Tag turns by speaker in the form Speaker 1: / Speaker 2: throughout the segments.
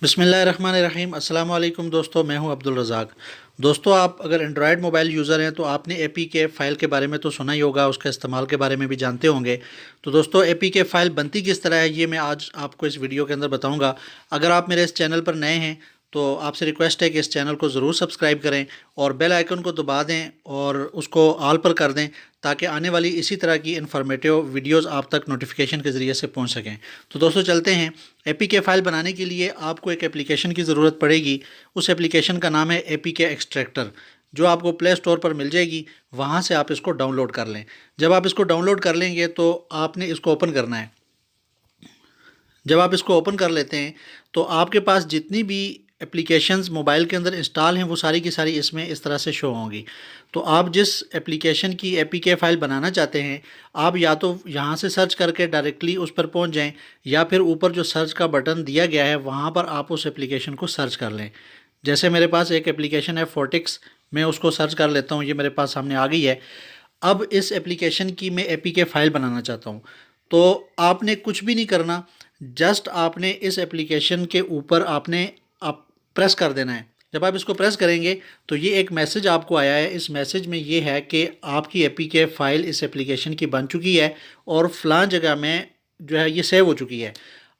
Speaker 1: बिस्मिल्लाहिर्रहमानिर्रहीम अस्सलाम वालेकुम दोस्तों, मैं हूं अब्दुल रज़ाक। दोस्तों, आप अगर एंड्रॉयड मोबाइल यूज़र हैं तो आपने एपीके फ़ाइल के बारे में तो सुना ही होगा, उसके इस्तेमाल के बारे में भी जानते होंगे। तो दोस्तों, एपीके फ़ाइल बनती किस तरह है ये मैं आज आपको इस वीडियो के अंदर बताऊंगा। अगर आप मेरे इस चैनल पर नए हैं तो आपसे रिक्वेस्ट है कि इस चैनल को ज़रूर सब्सक्राइब करें और बेल आइकन को दबा दें और उसको ऑल पर कर दें ताकि आने वाली इसी तरह की इन्फॉर्मेटिव वीडियोस आप तक नोटिफिकेशन के ज़रिए से पहुंच सकें। तो दोस्तों चलते हैं। एपीके फ़ाइल बनाने के लिए आपको एक एप्लीकेशन की ज़रूरत पड़ेगी। उस एप्लीकेशन का नाम है एपीके एक्सट्रैक्टर, जो आपको प्ले स्टोर पर मिल जाएगी। वहाँ से आप इसको डाउनलोड कर लें। जब आप इसको डाउनलोड कर लेंगे तो आपने इसको ओपन करना है। जब आप इसको ओपन कर लेते हैं तो आपके पास जितनी भी एप्लीकेशंस मोबाइल के अंदर इंस्टॉल हैं वो सारी की सारी इसमें इस तरह से शो होंगी। तो आप जिस एप्लीकेशन की एपीके फ़ाइल बनाना चाहते हैं, आप या तो यहाँ से सर्च करके डायरेक्टली उस पर पहुँच जाएं या फिर ऊपर जो सर्च का बटन दिया गया है वहाँ पर आप उस एप्लीकेशन को सर्च कर लें। जैसे मेरे पास एक एप्लीकेशन है फोर्टिक्स, मैं उसको सर्च कर लेता हूँ, ये मेरे पास सामने आ गई है। अब इस एप्लीकेशन की मैं एपीके फ़ाइल बनाना चाहता हूँ। तो आपने कुछ भी नहीं करना, जस्ट आपने इस एप्लीकेशन के ऊपर आपने आप प्रेस कर देना है। जब आप इसको प्रेस करेंगे तो ये एक मैसेज आपको आया है। इस मैसेज में ये है कि आपकी एपीके फ़ाइल इस एप्लीकेशन की बन चुकी है और फ़लाँ जगह में जो है ये सेव हो चुकी है।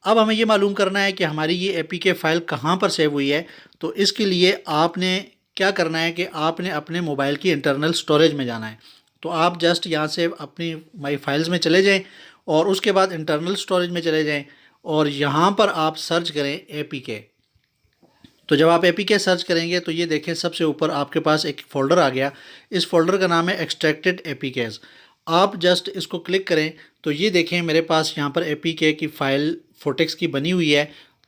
Speaker 1: अब हमें ये मालूम करना है कि हमारी ये एपीके फ़ाइल कहाँ पर सेव हुई है। तो इसके लिए आपने क्या करना है कि आपने अपने मोबाइल की इंटरनल स्टोरेज में जाना है। तो आप जस्ट यहाँ से अपनी माई फाइल्स में चले जाएँ और उसके बाद इंटरनल स्टोरेज में चले जाएँ और यहाँ पर आप सर्च करें एपीके। तो जब आप एपीके सर्च करेंगे तो ये देखें सबसे ऊपर आपके पास एक फ़ोल्डर आ गया। इस फोल्डर का नाम है एक्सट्रैक्टेड एपीकेज़। आप जस्ट इसको क्लिक करें तो ये देखें मेरे पास यहाँ पर एपीके की फ़ाइल फोर्टेक्स की बनी हुई है।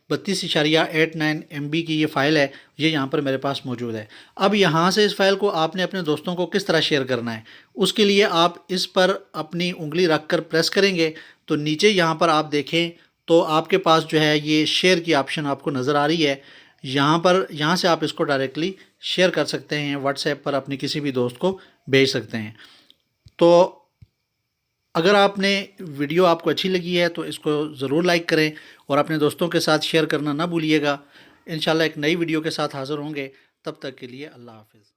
Speaker 1: 32.89 MB की ये फ़ाइल है, ये यहाँ पर मेरे पास मौजूद है। अब यहाँ से इस फ़ाइल को आपने अपने दोस्तों को किस तरह शेयर करना है, उसके लिए आप इस पर अपनी उंगली रख कर प्रेस करेंगे तो नीचे यहाँ पर आप देखें तो आपके पास जो है ये शेयर की ऑप्शन आपको नज़र आ रही है। यहाँ से आप इसको डायरेक्टली शेयर कर सकते हैं, व्हाट्सएप पर अपने किसी भी दोस्त को भेज सकते हैं। तो अगर आपने वीडियो आपको अच्छी लगी है तो इसको ज़रूर लाइक करें और अपने दोस्तों के साथ शेयर करना ना भूलिएगा। इंशाल्लाह एक नई वीडियो के साथ हाज़िर होंगे, तब तक के लिए अल्लाह हाफ़िज़।